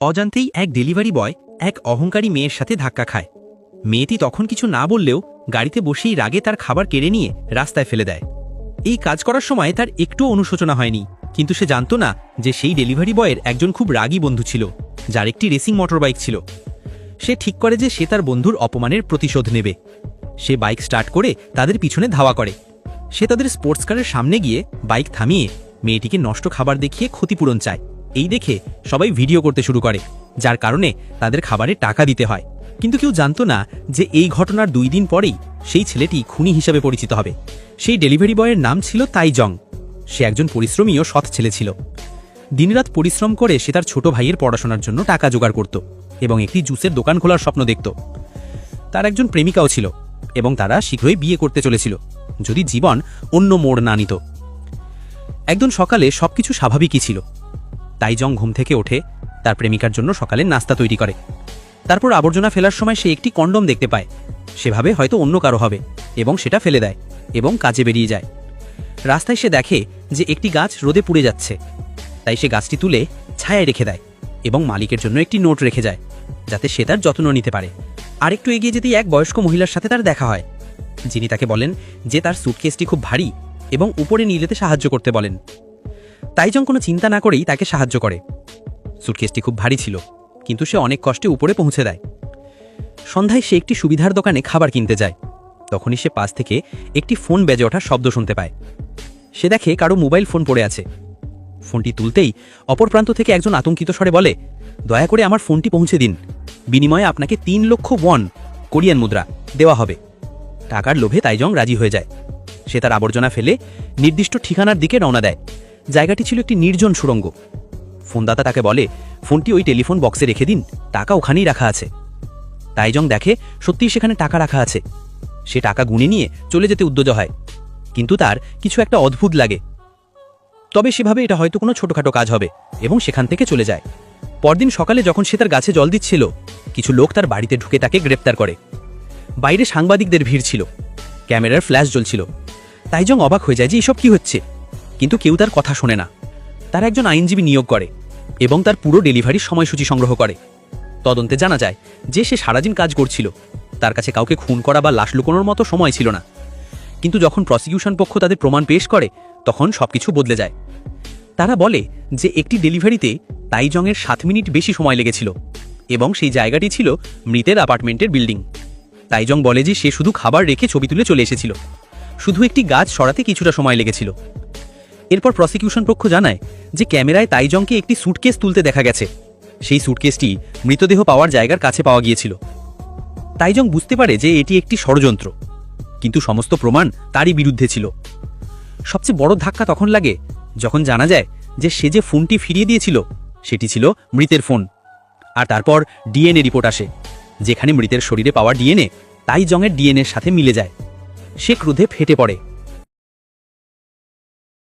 অজান্তেই এক delivery boy এক অহংকারী মেয়ের সাথে ধাক্কা খায়। মেয়েটি তখন কিছু না বললেও গাড়িতে বসেই রাগে তার খাবার কেড়ে নিয়ে রাস্তায় ফেলে দেয়। এই কাজ করার সময় তার একটুও অনুশোচনা হয়নি, কিন্তু সে জানত না যে সেই ডেলিভারি বয়ের একজন খুব রাগী বন্ধু ছিল, যার একটি রেসিং মোটরবাইক ছিল। সে ঠিক করে যে সে তার বন্ধুর অপমানের প্রতিশোধ নেবে। সে বাইক স্টার্ট করে তাদের পিছনে ধাওয়া করে। সে তাদের স্পোর্টস কারের সামনে গিয়ে বাইক থামিয়ে মেয়েটিকে নষ্ট খাবার দেখিয়ে ক্ষতিপূরণ চায়। এই দেখে সবাই ভিডিও করতে শুরু করে, যার কারণে তাদের খাবারে টাকা দিতে হয়। কিন্তু কেউ জানতো না যে এই ঘটনার 2 দিন পরেই সেই ছেলেটি খুনি হিসেবে পরিচিত হবে। সেই ডেলিভারি বয়ের নাম ছিল তাইজং। সে একজন পরিশ্রমী ও সৎ ছেলে ছিল। দিনরাত পরিশ্রম করে সে তার ছোট ভাইয়ের পড়াশোনার জন্য টাকা জোগাড় করত এবং একটি জুসের দোকান খোলার স্বপ্ন দেখত। তার একজন প্রেমিকাও ছিল এবং তারা শীঘ্রই বিয়ে করতে চলেছিল, যদি জীবন অন্য মোড় না নিত। একদিন সকালে সবকিছু স্বাভাবিকই ছিল। তাইজং ঘুম থেকে ওঠে, তার প্রেমিকার জন্য সকালে নাস্তা তৈরি করে। তারপর আবর্জনা ফেলার সময় সে একটি কন্ডম দেখতে পায়। সেভাবে হয়তো অন্য কারো হবে এবং সেটা ফেলে দেয় এবং কাজে বেরিয়ে যায়। রাস্তায় সে দেখে যে একটি গাছ রোদে পুড়ে যাচ্ছে, তাই সে গাছটি তুলে ছায়ায় রেখে দেয় এবং মালিকের জন্য একটি নোট রেখে যায়, যাতে সে তার যত্ন নিতে পারে। আরেকটু এগিয়ে যেতেই এক বয়স্ক মহিলার সাথে তার দেখা হয়, যিনি তাকে বলেন যে তার সুটকেসটি খুব ভারী এবং উপরে নিয়ে যেতে সাহায্য করতে বলেন। তাইজং কোনো চিন্তা না করেই তাকে সাহায্য করে। সুটকেসটি খুব ভারী ছিল, কিন্তু সে অনেক কষ্টে উপরে পৌঁছে দেয়। সন্ধ্যায় সে একটি সুবিধার দোকানে খাবার কিনতে যায়। তখনই সে পাশ থেকে একটি ফোন বেজে ওঠার শব্দ শুনতে পায়। সে দেখে কারো মোবাইল ফোন পড়ে আছে। ফোনটি তুলতেই অপর প্রান্ত থেকে একজন আতঙ্কিত স্বরে বলে, দয়া করে আমার ফোনটি পৌঁছে দিন, বিনিময়ে আপনাকে 3 লক্ষ ওয়ান কোরিয়ান মুদ্রা দেওয়া হবে। টাকার লোভে তাইজং রাজি হয়ে যায়। সে তার আবর্জনা ফেলে নির্দিষ্ট ঠিকানার দিকে রওনা দেয়। জায়গাটি ছিল একটি নির্জন সুড়ঙ্গ। ফোনদাতা তাকে বলে, ফোনটি ওই টেলিফোন বক্সে রেখে দিন, টাকা ওখানেই রাখা আছে। তাইজং দেখে সত্যিই সেখানে টাকা রাখা আছে। সে টাকা গুনে নিয়ে চলে যেতে উদ্যোগ হয়, কিন্তু তার কিছু একটা অদ্ভুত লাগে। তবে সেভাবে এটা হয়তো কোনো ছোটখাটো কাজ হবে এবং সেখান থেকে চলে যায়। পরদিন সকালে যখন সে তার গাছে জল দিচ্ছিল, কিছু লোক তার বাড়িতে ঢুকে তাকে গ্রেপ্তার করে। বাইরে সাংবাদিকদের ভিড় ছিল, ক্যামেরার ফ্ল্যাশ জ্বলছিল। তাইজং অবাক হয়ে যায় যে এসব কি হচ্ছে, কিন্তু কেউ তার কথা শোনে না। তার একজন আইনজীবী নিয়োগ করে এবং তার পুরো ডেলিভারির সময়সূচি সংগ্রহ করে। তদন্তে জানা যায় যে সে সারাদিন কাজ করছিল, তার কাছে কাউকে খুন করা বা লাশ লুকোনোর মতো সময় ছিল না। কিন্তু যখন প্রসিকিউশন পক্ষ তাদের প্রমাণ পেশ করে, তখন সবকিছু বদলে যায়। তারা বলে যে একটি ডেলিভারিতে তাইজংয়ের 7 মিনিট বেশি সময় লেগেছিল এবং সেই জায়গাটি ছিল মৃতের অ্যাপার্টমেন্টের বিল্ডিং। তাইজং বলে যে সে শুধু খাবার রেখে ছবি তুলে চলে এসেছিল, শুধু একটি গাছ সরাতে কিছুটা সময় লেগেছিল। এরপর প্রসিকিউশন পক্ষ জানায় যে ক্যামেরায় তাইজংকে একটি সুটকেস তুলতে দেখা গেছে। সেই সুটকেসটি মৃতদেহ পাওয়ার জায়গার কাছে পাওয়া গিয়েছিল। তাইজং বুঝতে পারে যে এটি একটি ষড়যন্ত্র, কিন্তু সমস্ত প্রমাণ তারই বিরুদ্ধে ছিল। সবচেয়ে বড় ধাক্কা তখন লাগে যখন জানা যায় যে সে যে ফোনটি ফিরিয়ে দিয়েছিল সেটি ছিল মৃতের ফোন। আর তারপর ডিএনএ রিপোর্ট আসে, যেখানে মৃতের শরীরে পাওয়া ডিএনএ তাইজংয়ের ডিএনএর সাথে মিলে যায়। সে ক্রোধে ফেটে পড়ে